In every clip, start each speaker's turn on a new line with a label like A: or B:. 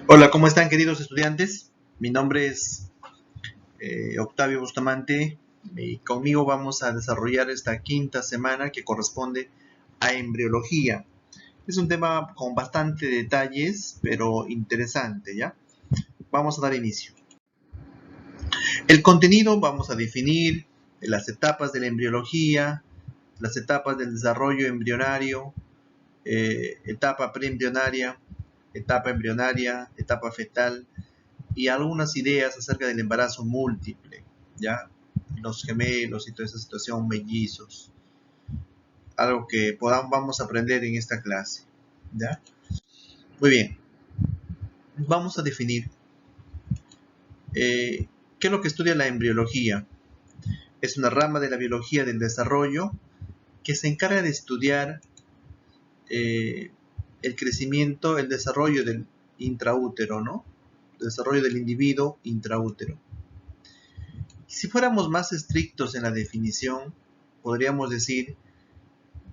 A: Hola, ¿cómo están, queridos estudiantes? Mi nombre es Octavio Bustamante y conmigo vamos a desarrollar esta quinta semana que corresponde a embriología. Es un tema con bastante detalles, pero interesante, ¿ya? Vamos a dar inicio. El contenido vamos a definir las etapas de la embriología, las etapas del desarrollo embrionario, etapa preembrionaria, etapa embrionaria, etapa fetal, y algunas ideas acerca del embarazo múltiple, ¿ya? Los gemelos y toda esa situación, mellizos. Algo que vamos a aprender en esta clase, ¿ya? Muy bien. Vamos a definir qué es lo que estudia la embriología. Es una rama de la biología del desarrollo que se encarga de estudiar el crecimiento, el desarrollo del intraútero, ¿no? El desarrollo del individuo intraútero. Si fuéramos más estrictos en la definición, podríamos decir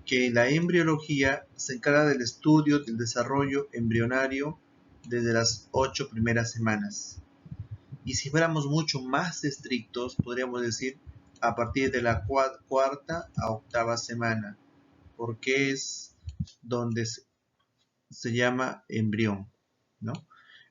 A: que la embriología se encarga del estudio del desarrollo embrionario desde las 8 primeras semanas. Y si fuéramos mucho más estrictos, podríamos decir a partir de la cuarta a octava semana, porque es donde se llama embrión, ¿no?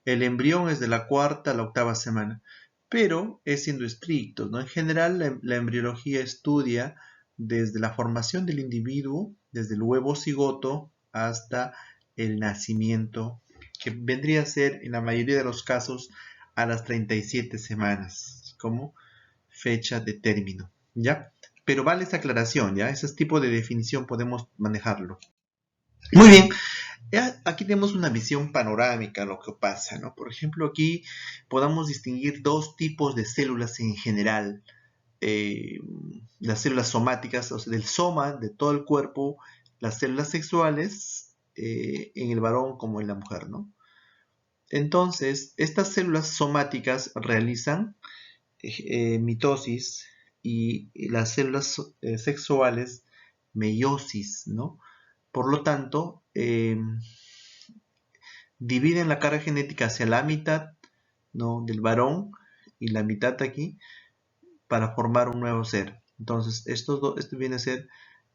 A: El embrión es de la cuarta a la octava semana, pero es siendo estrictos, ¿no? En general, la embriología estudia desde la formación del individuo, desde el huevo cigoto hasta el nacimiento, que vendría a ser en la mayoría de los casos a las 37 semanas, como fecha de término, ¿ya? Pero vale esa aclaración, ¿ya? Ese tipo de definición podemos manejarlo. Muy bien, aquí tenemos una visión panorámica de lo que pasa, ¿no? Por ejemplo, aquí podemos distinguir dos tipos de células en general. Eh, las células somáticas, o sea, del soma, de todo el cuerpo, las células sexuales, en el varón como en la mujer, ¿no? Entonces, estas células somáticas realizan mitosis y las células sexuales meiosis, ¿no? Por lo tanto, dividen la carga genética hacia la mitad, ¿no? Del varón y la mitad aquí para formar un nuevo ser. Entonces, esto viene a ser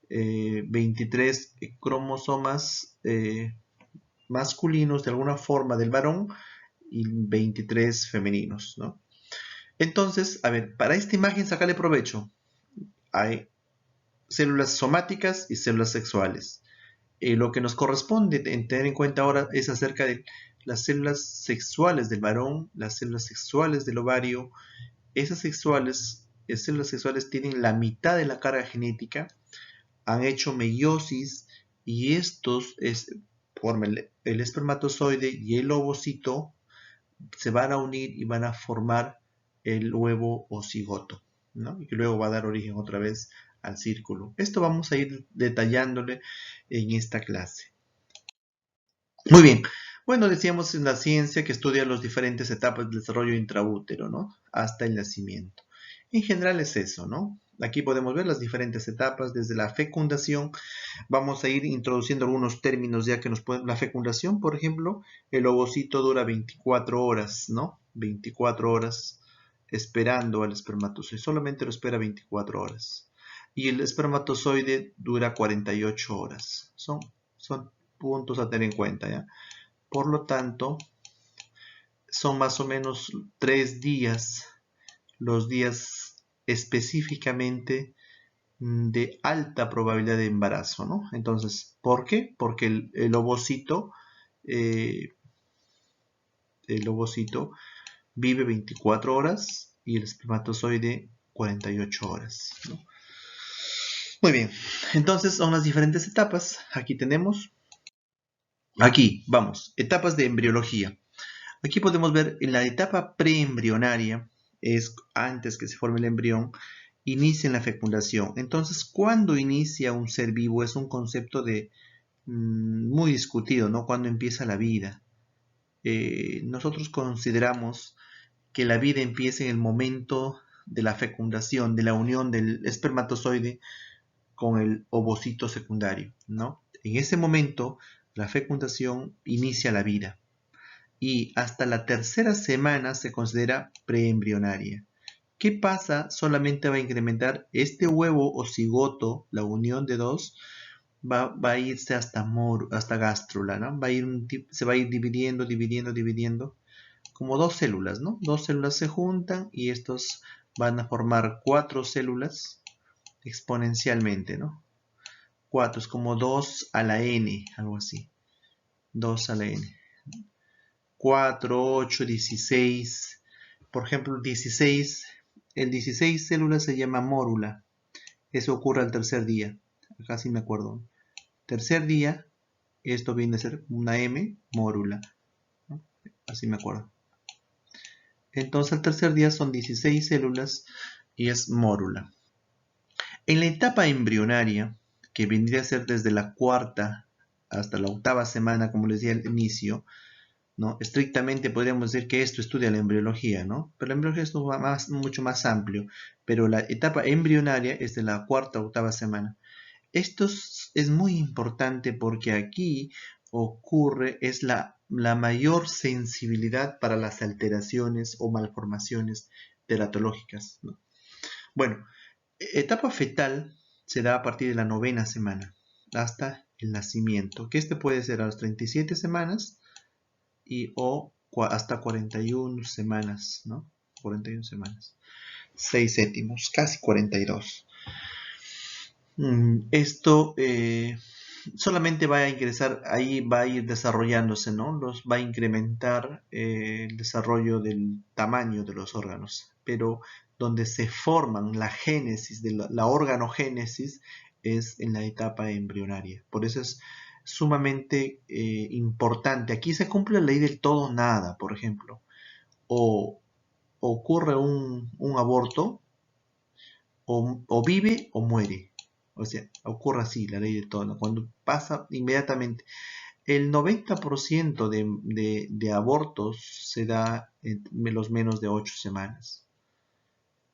A: 23 cromosomas masculinos de alguna forma del varón y 23 femeninos, ¿no? Entonces, a ver, para esta imagen sacarle provecho. Hay células somáticas y células sexuales. Lo que nos corresponde tener en cuenta ahora es acerca de las células sexuales del varón, las células sexuales del ovario. Esas células sexuales tienen la mitad de la carga genética, han hecho meiosis y estos forman el espermatozoide y el ovocito se van a unir y van a formar el huevo o cigoto, ¿no? Y que luego va a dar origen otra vez al círculo. Esto vamos a ir detallándole en esta clase. Muy bien. Bueno, decíamos en la ciencia que estudia las diferentes etapas del desarrollo intraútero, ¿no? Hasta el nacimiento. En general es eso, ¿no? Aquí podemos ver las diferentes etapas desde la fecundación. Vamos a ir introduciendo algunos términos ya que nos pueden... La fecundación, por ejemplo, el ovocito dura 24 horas, ¿no? 24 horas esperando al espermatozoide. Solamente lo espera 24 horas. Y el espermatozoide dura 48 horas. Son puntos a tener en cuenta, ¿ya? Por lo tanto, son más o menos 3 días, los días específicamente de alta probabilidad de embarazo, ¿no? Entonces, ¿por qué? Porque eh, el ovocito vive 24 horas y el espermatozoide 48 horas, ¿no? Muy bien, entonces son las diferentes etapas. Aquí, vamos, etapas de embriología. Aquí podemos ver en la etapa preembrionaria, es antes que se forme el embrión, inicia en la fecundación. Entonces, ¿cuándo inicia un ser vivo? Es un concepto muy discutido, ¿no? ¿Cuándo empieza la vida? Nosotros consideramos que la vida empieza en el momento de la fecundación, de la unión del espermatozoide con el ovocito secundario, ¿no? En ese momento, la fecundación inicia la vida. y hasta la tercera semana se considera preembrionaria. ¿Qué pasa? Solamente va a incrementar este huevo o cigoto, la unión de dos, va a irse hasta gástrula, ¿no? Se va a ir dividiendo, como dos células, ¿no? Dos células se juntan y estos van a formar 4 células exponencialmente, ¿no? 4 es como 2 a la n, algo así. 2 a la n. 4, 8, 16. Por ejemplo, 16. El 16 células se llama mórula. Eso ocurre al tercer día. Acá sí me acuerdo. Tercer día, esto viene a ser una M, mórula, ¿no? Así me acuerdo. Entonces al tercer día son 16 células y es mórula. En la etapa embrionaria, que vendría a ser desde la cuarta hasta la octava semana, como les decía al inicio, ¿no? Estrictamente podríamos decir que esto estudia la embriología, ¿no? Pero la embriología es mucho más amplio, pero la etapa embrionaria es de la cuarta a octava semana. Esto es muy importante porque aquí es la mayor sensibilidad para las alteraciones o malformaciones teratológicas, ¿no? Bueno, etapa fetal se da a partir de la novena semana hasta el nacimiento, que este puede ser a las 37 semanas o hasta 41 semanas, ¿no? 41 semanas. 6 séptimos, casi 42. Esto solamente va a ingresar, ahí va a ir desarrollándose, ¿no? Va a incrementar el desarrollo del tamaño de los órganos, pero donde se forman la génesis, la organogénesis, es en la etapa embrionaria. Por eso es sumamente importante. Aquí se cumple la ley del todo o nada, por ejemplo. O ocurre un aborto, o vive o muere. O sea, ocurre así la ley de todo, ¿no? Cuando pasa inmediatamente. El 90% de abortos se da en los menos de 8 semanas.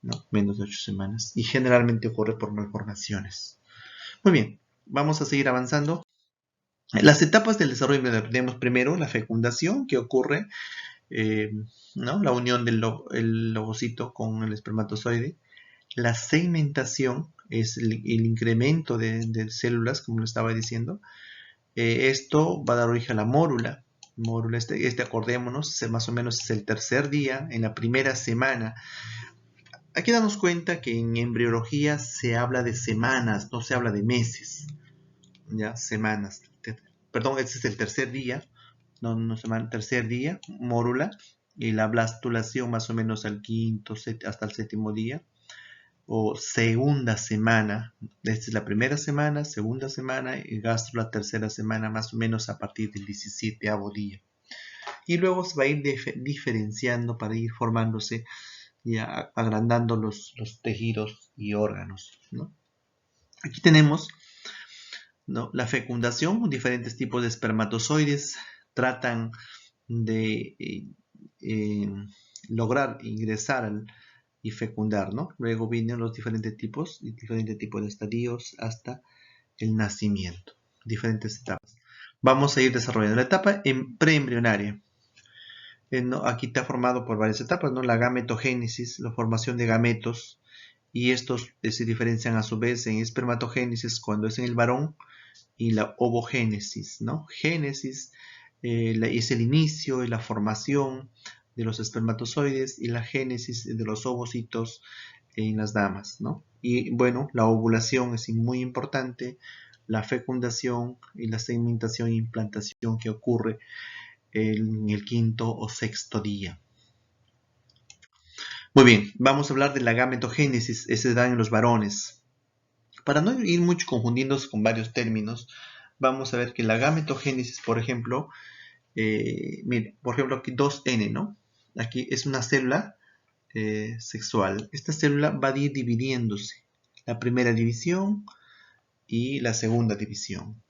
A: ¿No? Menos de 8 semanas. Y generalmente ocurre por malformaciones. Muy bien, vamos a seguir avanzando. Las etapas del desarrollo tenemos primero la fecundación, que ocurre, ¿no? La unión del ovocito con el espermatozoide. La segmentación es el incremento de células, como lo estaba diciendo. Esto va a dar origen a la mórula. Mórula acordémonos, más o menos es el tercer día, en la primera semana. Hay que darnos cuenta que en embriología se habla de semanas, no se habla de meses. ¿Ya? Semanas. Perdón, este es el tercer día. No semana, tercer día, mórula. Y la blastulación más o menos al quinto, hasta el séptimo día. O segunda semana. Esta es la primera semana, segunda semana, y gastro la tercera semana, más o menos a partir del 17º día. Y luego se va a ir diferenciando para ir formándose y agrandando los tejidos y órganos, ¿no? Aquí tenemos, ¿no?, la fecundación. Diferentes tipos de espermatozoides tratan de lograr ingresar y fecundar, ¿no? Luego vienen los diferentes tipos de estadios hasta el nacimiento, diferentes etapas. Vamos a ir desarrollando la etapa preembrionaria. ¿No? Aquí está formado por varias etapas, ¿no? La gametogénesis, la formación de gametos, y estos se diferencian a su vez en espermatogénesis cuando es en el varón y la ovogénesis, ¿no? Génesis es el inicio y la formación de los espermatozoides, y la génesis de los ovocitos en las damas, ¿no? Y bueno, la ovulación es muy importante, la fecundación y la segmentación e implantación que ocurre en el quinto o sexto día. Muy bien, vamos a hablar de la gametogénesis. Ese se da en los varones. Para no ir mucho confundiéndose con varios términos, vamos a ver que la gametogénesis, por ejemplo, mire, por ejemplo aquí 2N, ¿no? Aquí es una célula sexual. Esta célula va a ir dividiéndose. La primera división y la segunda división.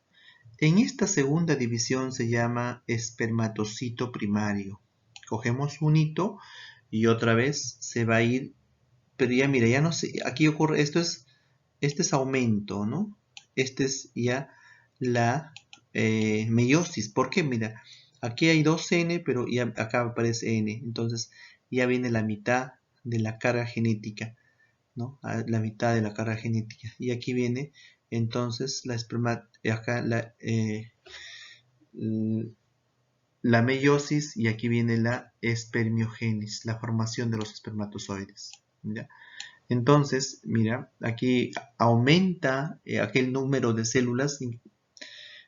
A: En esta segunda división se llama espermatocito primario. Cogemos un hito y otra vez se va a ir, pero ya mira, ya no sé, aquí ocurre, este es aumento, ¿no? Este es ya la meiosis. ¿Por qué? Mira, Aquí hay 2N, pero ya acá aparece N. Entonces ya viene la mitad de la carga genética, ¿no? La mitad de la carga genética. Y aquí viene entonces acá la meiosis, y aquí viene la espermiogénesis, la formación de los espermatozoides. ¿Ya? Entonces, mira, aquí aumenta aquel número de células,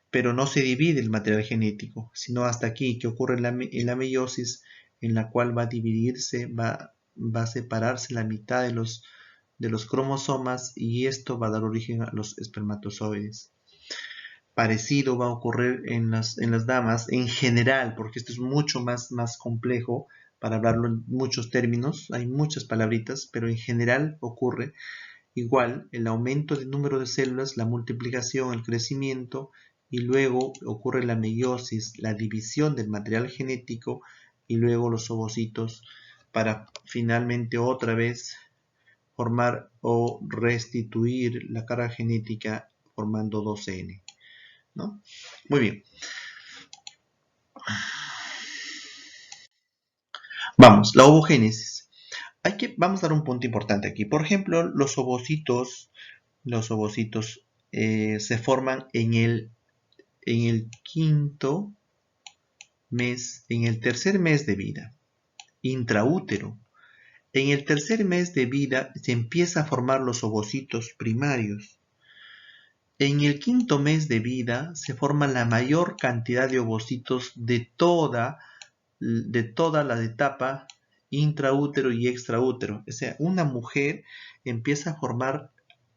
A: pero no se divide el material genético, sino hasta aquí, que ocurre en la meiosis, en la cual va a dividirse, va a separarse la mitad de los cromosomas, y esto va a dar origen a los espermatozoides. Parecido va a ocurrir en las damas en general, porque esto es mucho más complejo para hablarlo en muchos términos, hay muchas palabritas, pero en general ocurre igual el aumento del número de células, la multiplicación, el crecimiento, y luego ocurre la meiosis, la división del material genético, y luego los ovocitos, para finalmente otra vez formar o restituir la carga genética formando 2N, ¿no? Muy bien. Vamos, la ovogénesis. Vamos a dar un punto importante aquí. Por ejemplo, los ovocitos se forman en el quinto mes, en el tercer mes de vida, intraútero. En el tercer mes de vida se empieza a formar los ovocitos primarios. En el quinto mes de vida se forma la mayor cantidad de ovocitos de toda la etapa intraútero y extraútero. O sea, una mujer empieza a formar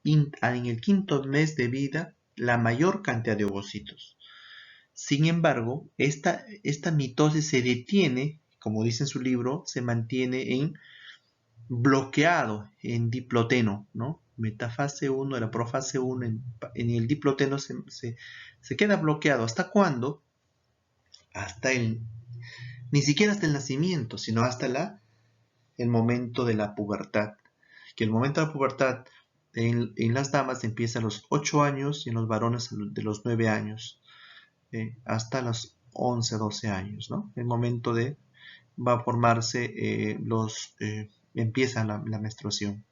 A: en el quinto mes de vida la mayor cantidad de ovocitos. Sin embargo, esta mitosis se detiene, como dice en su libro, se mantiene bloqueado en diploteno, ¿no? Metafase 1, la profase 1, en el diploteno se queda bloqueado. ¿Hasta cuándo? Ni siquiera hasta el nacimiento, sino hasta el momento de la pubertad. Que el momento de la pubertad en las damas empieza a los 8 años y en los varones de los 9 años, hasta los 11, 12 años, ¿no? El momento va a formarse empieza la menstruación,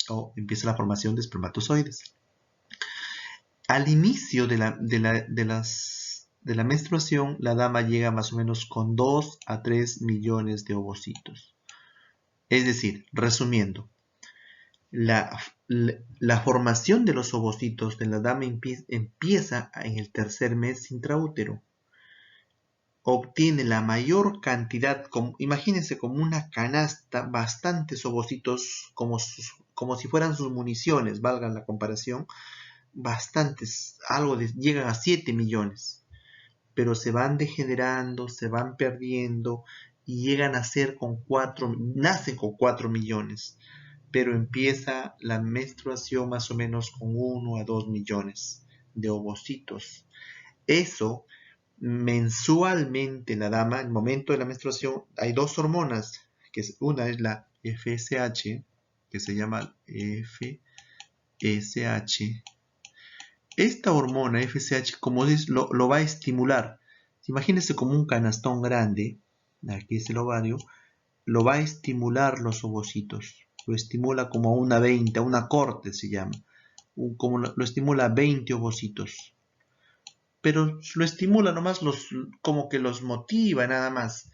A: o empieza la formación de espermatozoides. Al inicio de la menstruación, la dama llega más o menos con 2 a 3 millones de ovocitos. Es decir, resumiendo, la formación de los ovocitos de la dama empieza en el tercer mes intraútero. Obtiene la mayor cantidad, imagínense como una canasta, bastantes ovocitos, como si fueran sus municiones, valga la comparación, bastantes, llegan a 7 millones, pero se van degenerando, se van perdiendo, y llegan a ser nacen con 4 millones, pero empieza la menstruación más o menos con 1 a 2 millones de ovocitos. Eso, mensualmente la dama, en el momento de la menstruación, hay dos hormonas, una es la FSH, que se llama FSH. Esta hormona FSH, como dice, lo va a estimular. Imagínense como un canastón grande, aquí es el ovario, lo va a estimular los ovocitos. Lo estimula como a una 20, a una corte se llama. Como lo estimula a 20 ovocitos. Pero lo estimula nomás, como que los motiva nada más.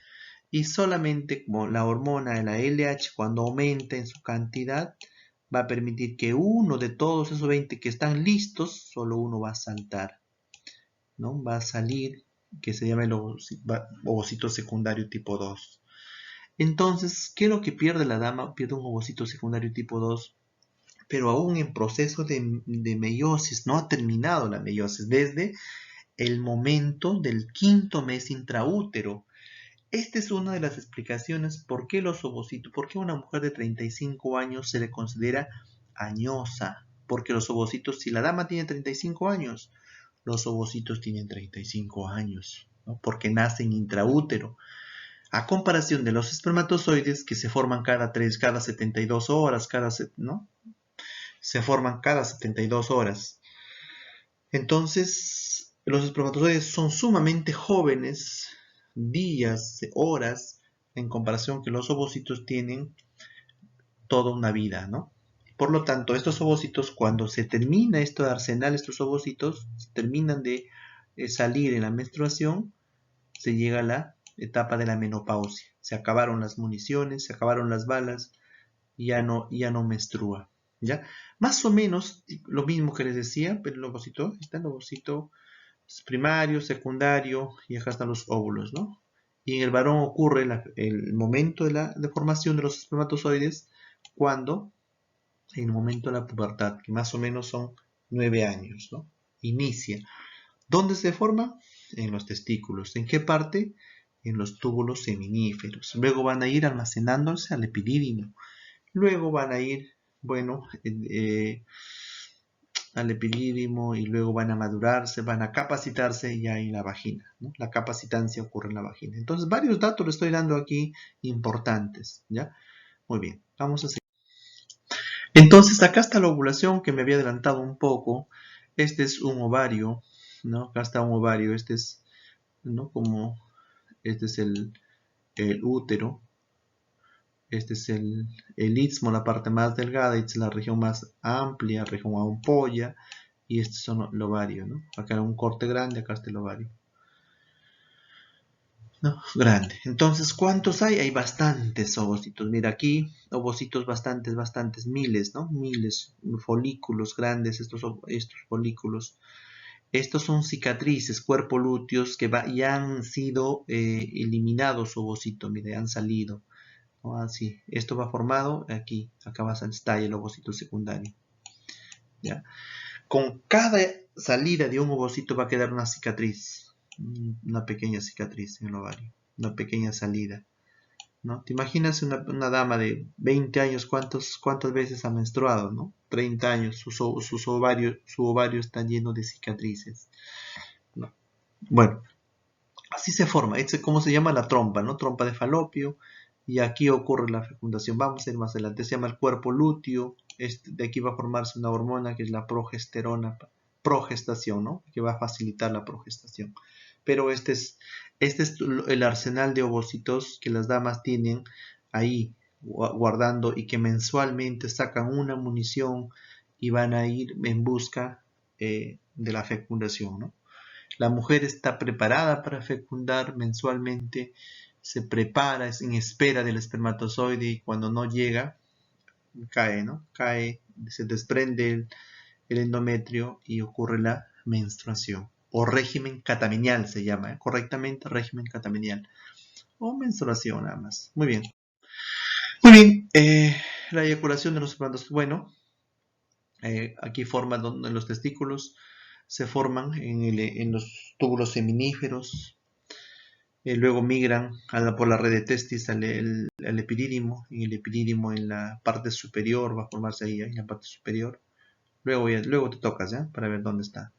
A: Y solamente como la hormona, la LH, cuando aumenta en su cantidad, va a permitir que uno de todos esos 20 que están listos, solo uno va a saltar, ¿no? Va a salir, que se llama el ovocito secundario tipo 2. Entonces, ¿qué es lo que pierde la dama? Pierde un ovocito secundario tipo 2, pero aún en proceso de meiosis, no ha terminado la meiosis, desde el momento del quinto mes intraútero. Esta es una de las explicaciones por qué los ovocitos, por qué una mujer de 35 años se le considera añosa. Porque los ovocitos, si la dama tiene 35 años, los ovocitos tienen 35 años, ¿no? Porque nacen intraútero. A comparación de los espermatozoides, que se forman cada 72 horas, ¿no? Se forman cada 72 horas. Entonces, los espermatozoides son sumamente jóvenes, días, horas, en comparación que los ovocitos tienen toda una vida, ¿no? Por lo tanto, estos ovocitos, cuando se termina esto de arsenal, estos ovocitos terminan de salir en la menstruación, se llega a la etapa de la menopausia. Se acabaron las municiones, se acabaron las balas, ya no menstrua, ¿ya? Más o menos lo mismo que les decía, pero el ovocito, está el ovocito primario, secundario, y acá están los óvulos, ¿no? Y en el varón ocurre el momento de la formación de los espermatozoides cuando, en el momento de la pubertad, que más o menos son 9 años, ¿no? Inicia. ¿Dónde se forma? En los testículos. ¿En qué parte? En los túbulos seminíferos. Luego van a ir almacenándose al epidídimo. Luego van a ir, bueno, al epidídimo y luego van a madurarse, van a capacitarse ya en la vagina, ¿no? La capacitancia ocurre en la vagina. Entonces, varios datos les estoy dando aquí importantes, ¿ya? Muy bien, vamos a seguir. Entonces, acá está la ovulación que me había adelantado un poco. Este es un ovario, ¿no? Acá está un ovario, este es, ¿no? Como, este es el útero. Este es el istmo, la parte más delgada, esta es la región más amplia, región ampolla, y este son el ovario, ¿no? Acá un corte grande, acá está el ovario, ¿no? Grande. Entonces, ¿cuántos hay? Hay bastantes ovocitos. Mira aquí, ovocitos bastantes, miles, ¿no? Miles, folículos grandes, estos folículos. Estos son cicatrices, cuerpo lúteos que ya han sido eliminados ovocitos, mire, han salido. Así, esto va formado aquí, acá va a estar el ovocito secundario. ¿Ya? Con cada salida de un ovocito va a quedar una cicatriz, una pequeña cicatriz en el ovario, una pequeña salida, ¿no? ¿Te imaginas una dama de 20 años cuántas veces ha menstruado, ¿no? 30 años, su ovario está lleno de cicatrices, ¿no? Bueno, así se forma. Este es como se llama la trompa, ¿no? Trompa de falopio. Y aquí ocurre la fecundación. Vamos a ir más adelante. Se llama el cuerpo lúteo. De aquí va a formarse una hormona que es la progesterona. Progestación, ¿no? Que va a facilitar la progestación. Pero este es el arsenal de ovocitos que las damas tienen ahí guardando y que mensualmente sacan una munición y van a ir en busca de la fecundación, ¿no? La mujer está preparada para fecundar mensualmente, se prepara, es en espera del espermatozoide y cuando no llega, cae, ¿no? Cae, se desprende el endometrio y ocurre la menstruación. O régimen catamenial se llama, ¿eh? Correctamente régimen catamenial. O menstruación nada más. Muy bien. Muy bien. La eyaculación de los espermatozoides. Bueno, aquí forman en los testículos, se forman en los túbulos seminíferos, luego migran por la red de testis al epidídimo, en el epidídimo en la parte superior, va a formarse ahí, en la parte superior. Luego te tocas, ¿ya? Para ver dónde está.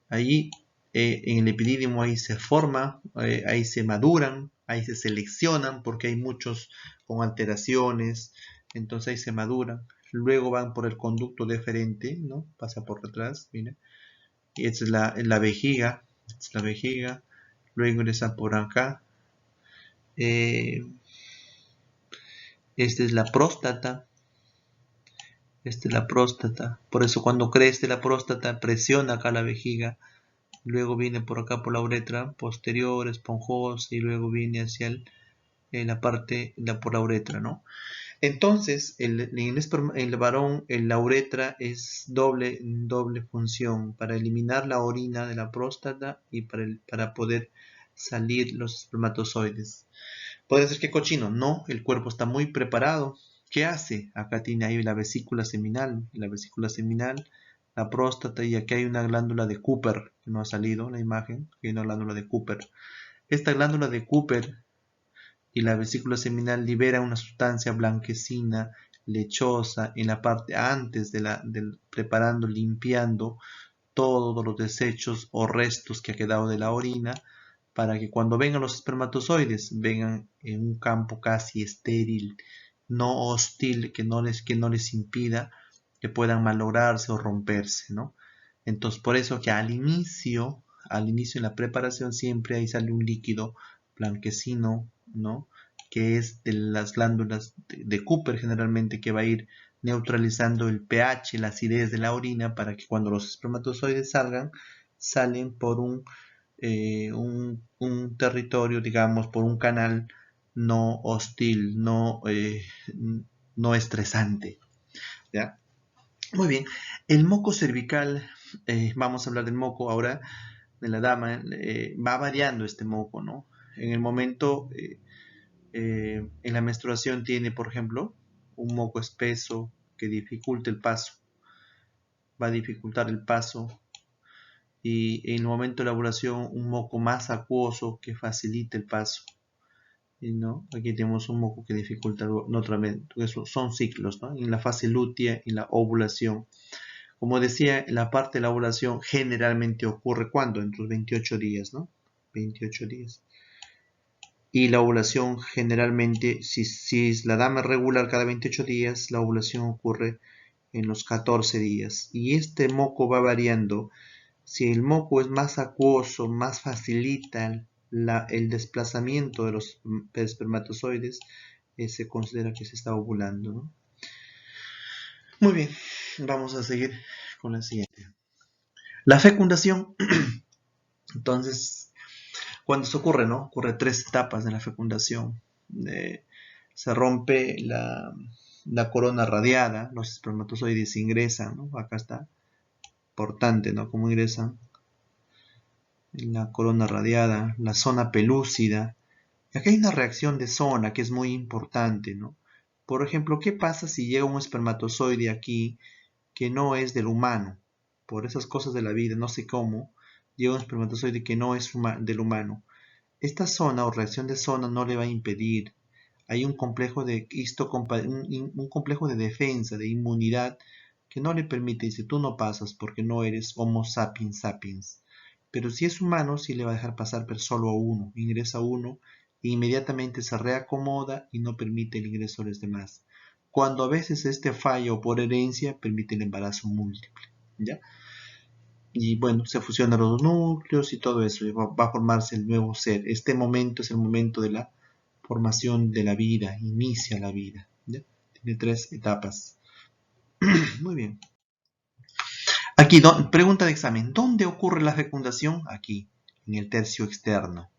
A: Ahí, en el epidídimo, ahí se forma, ahí se maduran, ahí se seleccionan, porque hay muchos con alteraciones, entonces ahí se maduran. Luego van por el conducto deferente, ¿no? Pasa por detrás, mira. Y esta es la vejiga, luego ingresa por acá. Esta es la próstata. Esta es la próstata. Por eso cuando crece la próstata presiona acá la vejiga. Luego viene por acá por la uretra posterior, esponjosa, y luego viene hacia la parte por la uretra, ¿no? Entonces, en el varón, la uretra es doble función para eliminar la orina de la próstata y para poder salir los espermatozoides. Puede ser que cochino, no, el cuerpo está muy preparado. ¿Qué hace? Acá tiene ahí la vesícula seminal, la próstata, y aquí hay una glándula de Cooper, que no ha salido la imagen, hay una glándula de Cooper. Esta glándula de Cooper y la vesícula seminal libera una sustancia blanquecina, lechosa, en la parte antes preparando, limpiando todos los desechos o restos que ha quedado de la orina, para que cuando vengan los espermatozoides vengan en un campo casi estéril, no hostil, que no les impida que puedan malograrse o romperse, ¿no? Entonces, por eso que al inicio en la preparación siempre ahí sale un líquido blanquecino, ¿no? Que es de las glándulas de Cooper generalmente, que va a ir neutralizando el pH, la acidez de la orina, para que cuando los espermatozoides salen por un territorio, digamos, por un canal no hostil, no estresante, ¿ya? Muy bien, el moco cervical, vamos a hablar del moco ahora, de la dama, va variando este moco, ¿no? En el momento, en la menstruación tiene, por ejemplo, un moco espeso que dificulta el paso, va a dificultar el paso, y en el momento de la ovulación un moco más acuoso que facilita el paso. ¿No? Aquí tenemos un moco que dificulta nuevamente. Eso son ciclos, ¿no? En la fase lútea y la ovulación. Como decía, en la parte de la ovulación generalmente ocurre ¿cuándo? Entre los 28 días, ¿no? 28 días. Y la ovulación generalmente, si es la dama regular cada 28 días, la ovulación ocurre en los 14 días. Y este moco va variando. Si el moco es más acuoso, más facilita el desplazamiento de los espermatozoides, se considera que se está ovulando, ¿no? Muy bien, vamos a seguir con la siguiente. La fecundación. Entonces, cuando se ocurre, ¿no? Ocurre 3 etapas de la fecundación. Se rompe la corona radiada, los espermatozoides ingresan, ¿no? Acá está, importante, ¿no? Cómo ingresan la corona radiada, la zona pelúcida. Y acá hay una reacción de zona que es muy importante, ¿no? Por ejemplo, ¿qué pasa si llega un espermatozoide aquí que no es del humano? Por esas cosas de la vida, no sé cómo, llega un espermatozoide que no es del humano. Esta zona o reacción de zona no le va a impedir. Hay un complejo de un complejo de defensa, de inmunidad, que no le permite, dice, tú no pasas porque no eres Homo sapiens sapiens. Pero si es humano, sí le va a dejar pasar, pero solo a uno. Ingresa uno e inmediatamente se reacomoda y no permite el ingreso a los demás. Cuando a veces este falla o por herencia permite el embarazo múltiple, ¿ya? Y bueno, se fusionan los dos núcleos y todo eso, y va a formarse el nuevo ser. Este momento es el momento de la formación de la vida, inicia la vida, ¿ya? Tiene 3 etapas. Muy bien. Aquí, pregunta de examen. ¿Dónde ocurre la fecundación? Aquí, en el tercio externo.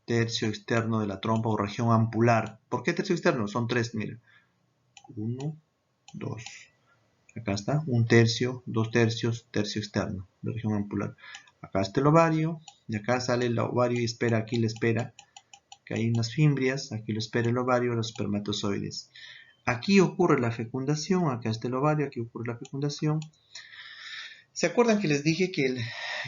A: Tercio externo de la trompa o región ampular. ¿Por qué tercio externo? Son 3, mira. 1, 2. Acá está, 1/3, 2/3, tercio externo, de región ampular. Acá está el ovario, y acá sale el ovario y espera, aquí le espera, que hay unas fimbrias, aquí lo espera el ovario, los espermatozoides. Aquí ocurre la fecundación, acá está el ovario, aquí ocurre la fecundación. ¿Se acuerdan que les dije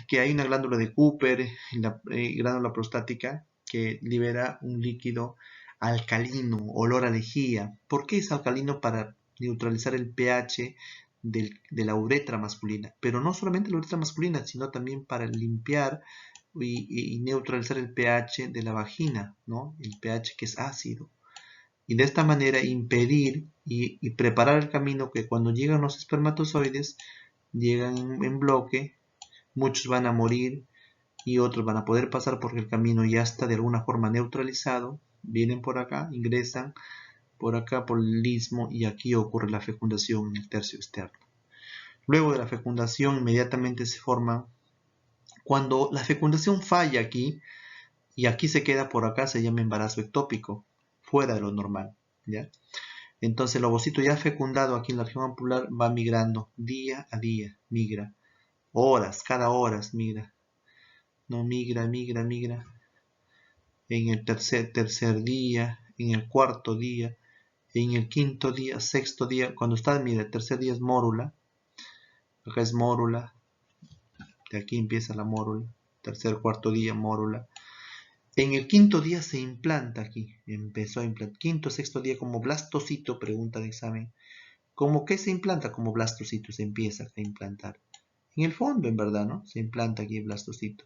A: que hay una glándula de Cooper, la glándula prostática, que libera un líquido alcalino, olor a lejía? ¿Por qué es alcalino? Para neutralizar el pH de la uretra masculina. Pero no solamente la uretra masculina, sino también para limpiar y neutralizar el pH de la vagina, ¿no? El pH que es ácido. Y de esta manera impedir y preparar el camino que cuando llegan los espermatozoides, llegan en bloque, muchos van a morir y otros van a poder pasar porque el camino ya está de alguna forma neutralizado, vienen por acá, ingresan por acá por el istmo y aquí ocurre la fecundación en el tercio externo. Luego de la fecundación inmediatamente se forma, cuando la fecundación falla aquí y aquí se queda por acá, se llama embarazo ectópico, fuera de lo normal, ¿ya? Entonces el ovocito ya fecundado aquí en la región ampular va migrando día a día, migra, horas, cada horas migra, no migra, en el tercer día, en el cuarto día, en el quinto día, sexto día, cuando está, mira, el tercer día es mórula, acá es mórula, de aquí empieza la mórula, tercer, cuarto día, mórula. En el quinto día se implanta aquí, empezó a implantar, quinto, sexto día como blastocito, pregunta de examen. ¿Cómo que se implanta? Como blastocito se empieza a implantar. En el fondo, en verdad, ¿no? Se implanta aquí el blastocito.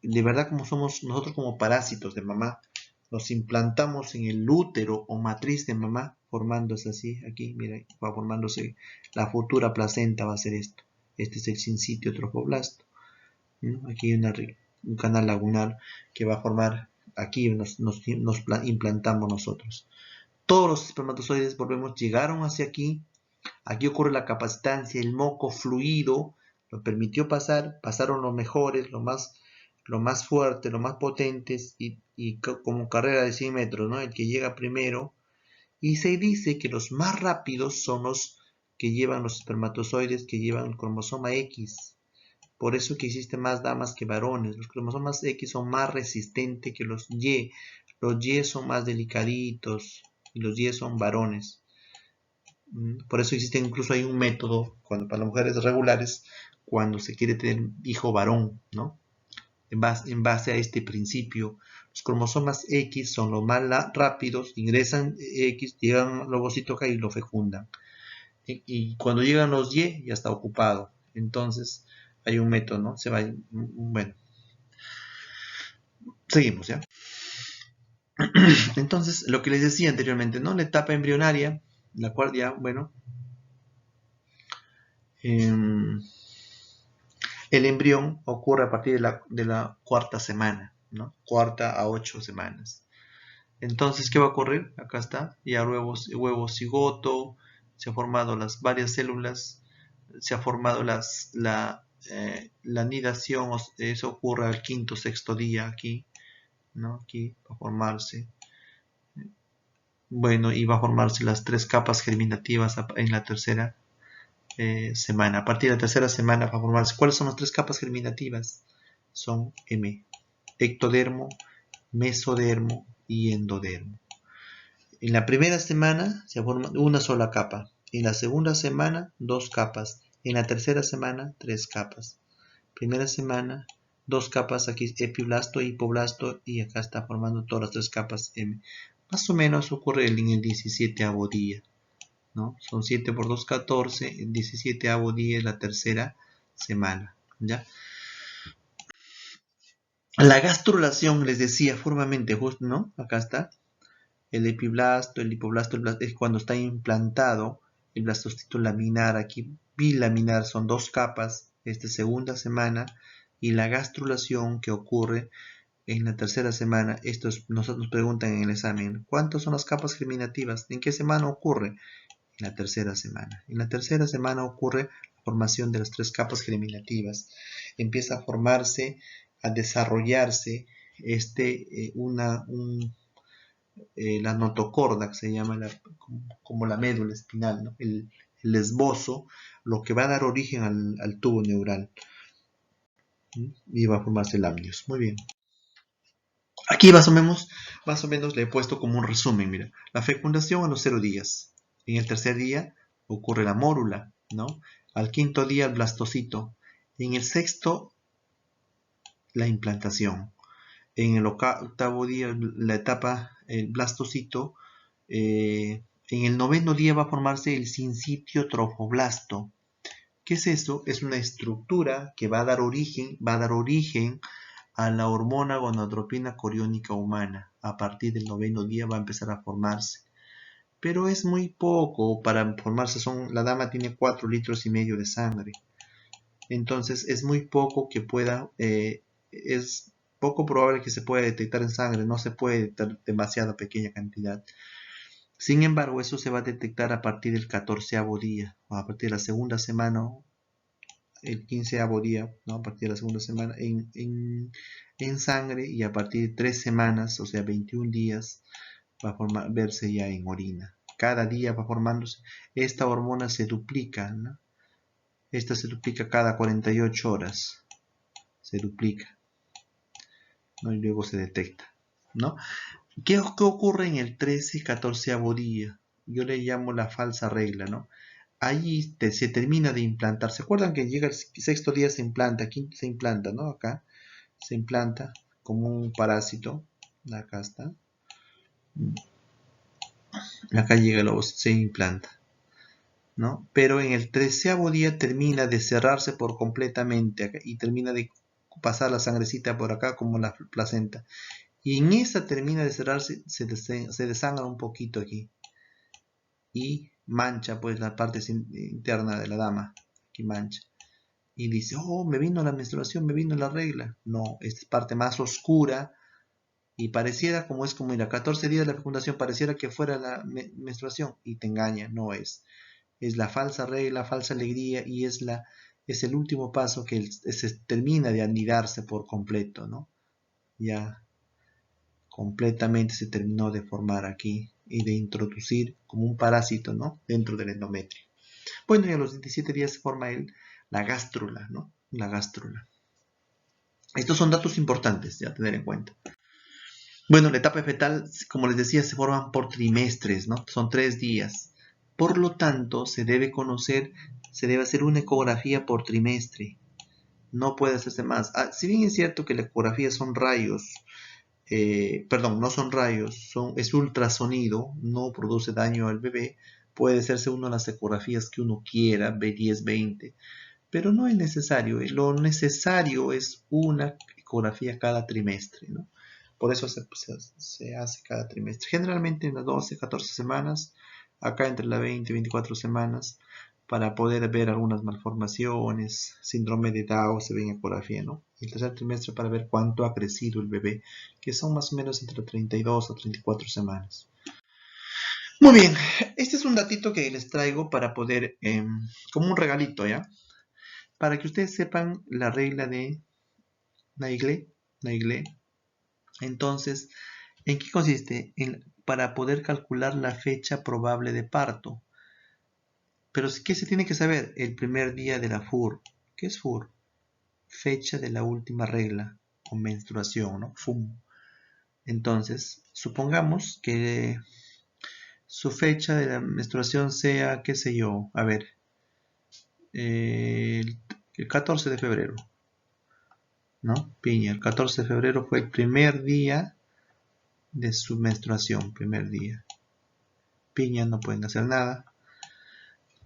A: De verdad, como somos nosotros como parásitos de mamá, nos implantamos en el útero o matriz de mamá, formándose así, aquí, mira, va formándose la futura placenta, va a ser esto. Este es el sincitio trofoblasto. ¿No? Aquí hay un canal lagunar que va a formar aquí nos implantamos nosotros. Todos los espermatozoides, llegaron hacia aquí. Aquí ocurre la capacitancia, el moco fluido lo permitió pasar, pasaron los mejores, los más fuertes, los más potentes, y como carrera de 100 metros, ¿no? El que llega primero. Y se dice que los más rápidos son los que llevan los espermatozoides, que llevan el cromosoma X. Por eso que existen más damas que varones. Los cromosomas X son más resistentes que los Y. Los Y son más delicaditos y los Y son varones. Por eso existe, incluso hay un método para las mujeres regulares cuando se quiere tener hijo varón, ¿no? En base a este principio. Los cromosomas X son los más rápidos, ingresan X, llegan al ovocito acá y lo fecundan. Y cuando llegan los Y, ya está ocupado. Entonces, hay un método, ¿no? Bueno, seguimos, ¿ya? Entonces, lo que les decía anteriormente, ¿no? La etapa embrionaria, la cual ya, bueno, el embrión ocurre a partir de la cuarta semana, ¿no? Cuarta a 8 semanas. Entonces, ¿qué va a ocurrir? Acá está, ya huevo cigoto, se han formado las varias células, se ha formado la anidación, eso ocurre al quinto, sexto día aquí, ¿no? Aquí va a formarse. Bueno, y va a formarse las 3 capas germinativas en la tercera semana. A partir de la tercera semana va a formarse. ¿Cuáles son las 3 capas germinativas? Son ectodermo, mesodermo y endodermo. En la primera semana se forma una sola capa. En la segunda semana, 2 capas. En la tercera semana, 3 capas. Primera semana, 2 capas. Aquí epiblasto, hipoblasto. Y acá está formando todas las 3 capas M. Más o menos ocurre en el 17avo día, ¿no? Son 7 por 2, 14. El 17avo día es la tercera semana, ¿ya? La gastrulación, les decía formalmente, justo, ¿no? Acá está. El epiblasto, el hipoblasto, es cuando está implantado. El blastocito laminar, aquí bilaminar, son 2 capas. Segunda semana. Y la gastrulación que ocurre en la tercera semana. Nos preguntan en el examen, ¿cuántas son las capas germinativas? ¿En qué semana ocurre? En la tercera semana. En la tercera semana ocurre la formación de las 3 capas germinativas. Empieza a formarse, a desarrollarse la notocorda, que se llama como la médula espinal, ¿no? El esbozo, lo que va a dar origen al tubo neural. Y va a formarse el amnios. Muy bien. Aquí más o menos le he puesto como un resumen, mira. La fecundación a los 0 días. En el tercer día ocurre la mórula, ¿no? Al quinto día el blastocito. En el sexto, la implantación. En el octavo día, la etapa, el blastocito. En el noveno día va a formarse el sincitio trofoblasto. ¿Qué es eso? Es una estructura que va a dar origen a la hormona gonadotropina coriónica humana. A partir del noveno día va a empezar a formarse. Pero es muy poco para formarse. La dama tiene 4,5 litros de sangre. Entonces es muy poco que pueda, es poco probable que se pueda detectar en sangre. No se puede detectar demasiada pequeña cantidad. Sin embargo, eso se va a detectar a partir del 14avo día, o a partir de la segunda semana, el 15avo día, ¿no? A partir de la segunda semana en sangre, y a partir de 3 semanas, o sea 21 días, va a verse ya en orina. Cada día va formándose. Esta hormona se duplica, ¿no? Esta se duplica cada 48 horas. Se duplica, ¿no? Y luego se detecta, ¿no? ¿Qué ocurre en el 13 y 14avo día? Yo le llamo la falsa regla, ¿no? Ahí se termina de implantar. ¿Se acuerdan que llega el sexto día, se implanta? Aquí se implanta, ¿no? Acá se implanta como un parásito. Acá está. Acá llega el ovo, se implanta, ¿no? Pero en el 13avo día termina de cerrarse por completamente acá, y termina de pasar la sangrecita por acá como la placenta. Y en esa termina de cerrarse, se desangra un poquito aquí. Y mancha pues la parte interna de la dama. Aquí mancha. Y dice, oh, me vino la menstruación, me vino la regla. No, esta es parte más oscura Y pareciera, como es como ir a 14 días de la fecundación, pareciera que fuera la menstruación y te engaña, no es. Es la falsa regla, falsa alegría y es el último paso que se termina de anidarse por completo, ¿no? Ya completamente se terminó de formar aquí y de introducir como un parásito, ¿no? Dentro del endometrio. Bueno, y a los 27 días se forma la gástrula, ¿no? La gástrula. Estos son datos importantes ya a tener en cuenta. Bueno, la etapa fetal, como les decía, se forman por trimestres, ¿no? Son 3 días. Por lo tanto, se debe hacer una ecografía por trimestre. No puede hacerse más. Si bien es cierto que la ecografía son rayos, perdón, no son rayos, es ultrasonido, no produce daño al bebé, puede hacerse uno de las ecografías que uno quiera, B10, 20, pero no es necesario. Lo necesario es una ecografía cada trimestre, ¿no? Por eso se hace cada trimestre. Generalmente en las 12, 14 semanas, acá entre las 20 y 24 semanas, para poder ver algunas malformaciones, síndrome de Down, se ve en ecografía, ¿no? Y el tercer trimestre para ver cuánto ha crecido el bebé, que son más o menos entre 32 a 34 semanas. Muy bien, este es un datito que les traigo para poder, como un regalito, ¿ya? Para que ustedes sepan la regla de Naegele. Entonces, ¿en qué consiste? Para poder calcular la fecha probable de parto. Pero ¿qué se tiene que saber? El primer día de la FUR. ¿Qué es FUR? Fecha de la última regla o menstruación, ¿no? FUM. Entonces, supongamos que su fecha de la menstruación sea, qué sé yo, a ver, el 14 de febrero, ¿no? Piña, el 14 de febrero fue el primer día de su menstruación, primer día. Piña, no pueden hacer nada.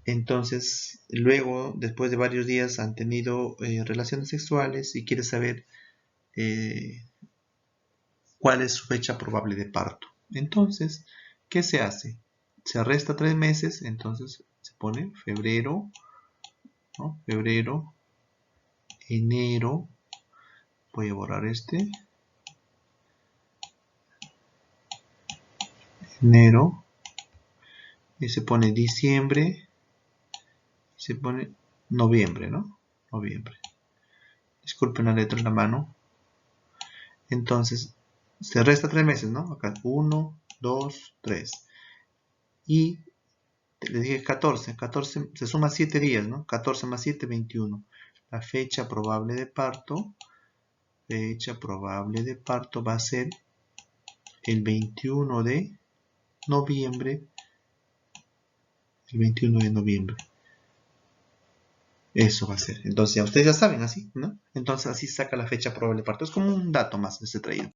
A: Entonces, luego, después de varios días, han tenido relaciones sexuales y quiere saber cuál es su fecha probable de parto. Entonces, ¿qué se hace? Se resta 3 meses, entonces se pone febrero, ¿no? Febrero, enero, voy a borrar enero, y se pone diciembre, y se pone noviembre, ¿no? Noviembre. Disculpen la letra en la mano. Entonces, se resta 3 meses, ¿no? Acá 1, 2, 3. Y les dije 14 se suma 7 días, ¿no? 14 más 7, 21. La fecha probable de parto va a ser el 21 de noviembre. El 21 de noviembre. Eso va a ser. Entonces, ya ustedes ya saben así, ¿no? Entonces, así saca la fecha probable de parto. Es como un dato más de este traído.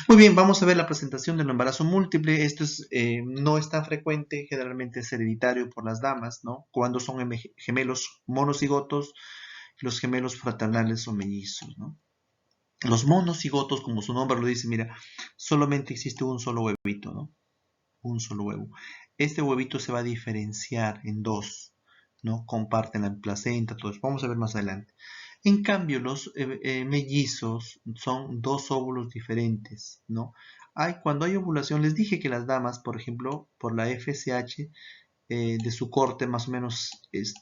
A: Muy bien, vamos a ver la presentación del embarazo múltiple. Esto no es tan frecuente, generalmente es hereditario por las damas, ¿no? Cuando son gemelos monocigotos, los gemelos fraternales o mellizos, ¿no? Los monocigotos, como su nombre lo dice, mira, solamente existe un solo huevito, ¿no? Un solo huevo. Este huevito se va a diferenciar en dos, ¿no? Comparten la placenta, todo eso. Vamos a ver más adelante. En cambio, los mellizos son dos óvulos diferentes, ¿no? Cuando hay ovulación, les dije que las damas, por ejemplo, por la FSH de su corte, más o menos,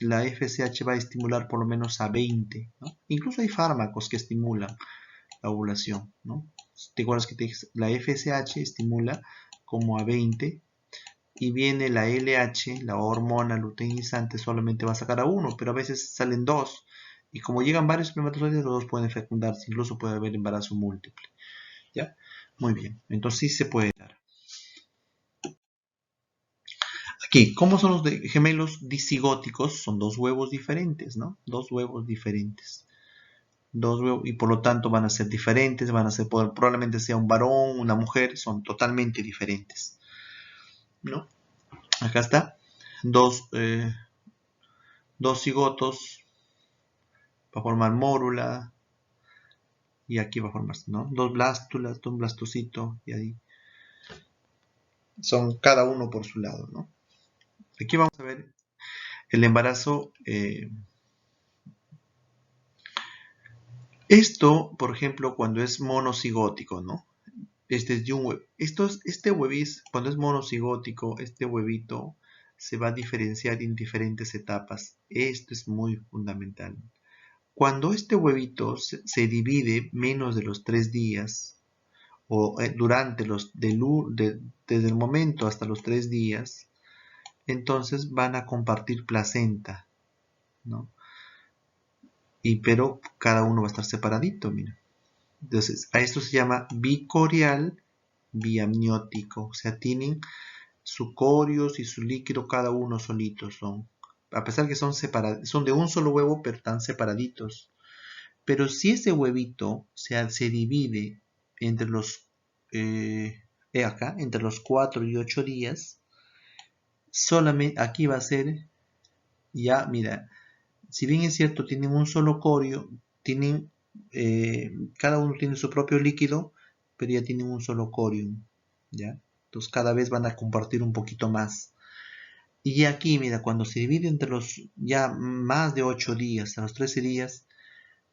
A: la FSH va a estimular por lo menos a 20, ¿no? Incluso hay fármacos que estimulan la ovulación, ¿no? ¿Te acuerdas que te dije? La FSH estimula como a 20 y viene la LH, la hormona luteinizante, solamente va a sacar a uno, pero a veces salen dos. Y como llegan varios espermatozoides, los dos pueden fecundarse, incluso puede haber embarazo múltiple. ¿Ya? Muy bien, entonces sí se puede dar. Aquí, ¿cómo son los gemelos disigóticos? Son dos huevos diferentes, ¿no? Dos huevos diferentes. Dos huevos, y por lo tanto van a ser diferentes, van a ser, probablemente sea un varón, una mujer, son totalmente diferentes, ¿no? Acá está, dos cigotos, va a formar mórula, y aquí va a formarse, ¿no? Dos blástulas, un blastocito, y ahí son cada uno por su lado, ¿no? Aquí vamos a ver el embarazo. Esto, por ejemplo, cuando es monocigótico, ¿no? Este es de un huevo. Este huevis, cuando es monocigótico, este huevito se va a diferenciar en diferentes etapas. Esto es muy fundamental. Cuando este huevito se divide menos de los 3 días, o durante desde el momento hasta los 3 días, entonces van a compartir placenta, ¿no? Pero cada uno va a estar separadito, mira. Entonces, a esto se llama bicorial biamniótico. O sea, tienen su corios y su líquido cada uno solitos son. A pesar que son son de un solo huevo, pero están separaditos. Pero si ese huevito se divide entre entre los 4 y 8 días, solamente aquí va a ser, ya, mira, si bien es cierto, tienen un solo corio, tienen, cada uno tiene su propio líquido, pero ya tienen un solo corium, ¿ya? Entonces cada vez van a compartir un poquito más. Y aquí, mira, cuando se divide entre los ya más de 8 días, a los 13 días,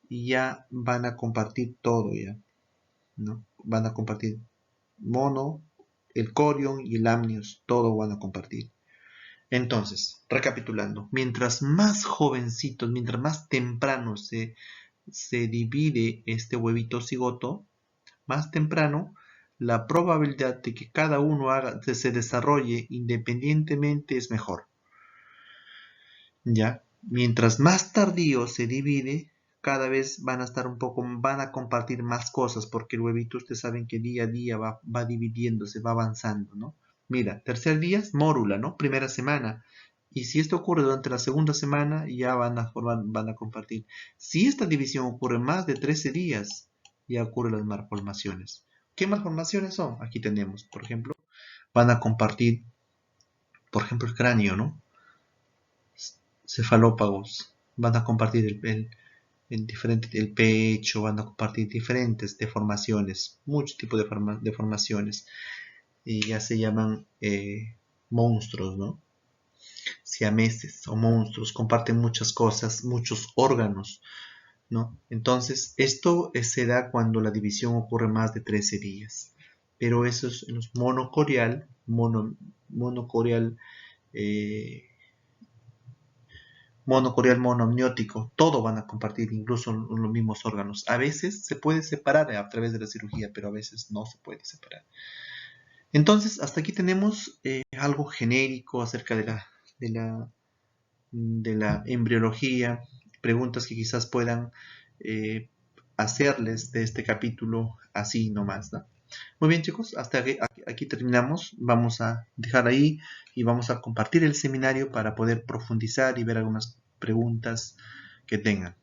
A: ya van a compartir todo, ya, ¿no? Van a compartir mono, el corium y el amnios, todo van a compartir. Entonces, recapitulando, mientras más jovencitos, mientras más temprano se divide este huevito cigoto, más temprano la probabilidad de que cada uno se desarrolle independientemente es mejor. ¿Ya? Mientras más tardío se divide, cada vez van a compartir más cosas, porque el huevito, ustedes saben que día a día va dividiéndose, va avanzando, ¿no? Mira, tercer día es mórula, ¿no? Primera semana. Y si esto ocurre durante la segunda semana, ya van a compartir. Si esta división ocurre más de 13 días, ya ocurren las malformaciones. ¿Qué malformaciones son? Aquí tenemos, por ejemplo, van a compartir, por ejemplo, el cráneo, ¿no? Cefalópagos, van a compartir el pecho, van a compartir diferentes deformaciones, muchos tipos de deformaciones, y ya se llaman monstruos, ¿no? Siameses o monstruos, comparten muchas cosas, muchos órganos, ¿no? Entonces, esto se da cuando la división ocurre más de 13 días, pero eso es en los monocorial, eh, monocorial monoamniótico, todo van a compartir, incluso los mismos órganos. A veces se puede separar a través de la cirugía, pero a veces no se puede separar. Entonces, hasta aquí tenemos algo genérico acerca de la embriología, preguntas que quizás puedan hacerles de este capítulo así nomás, ¿no? Muy bien, chicos, hasta aquí terminamos. Vamos a dejar ahí y vamos a compartir el seminario para poder profundizar y ver algunas preguntas que tengan.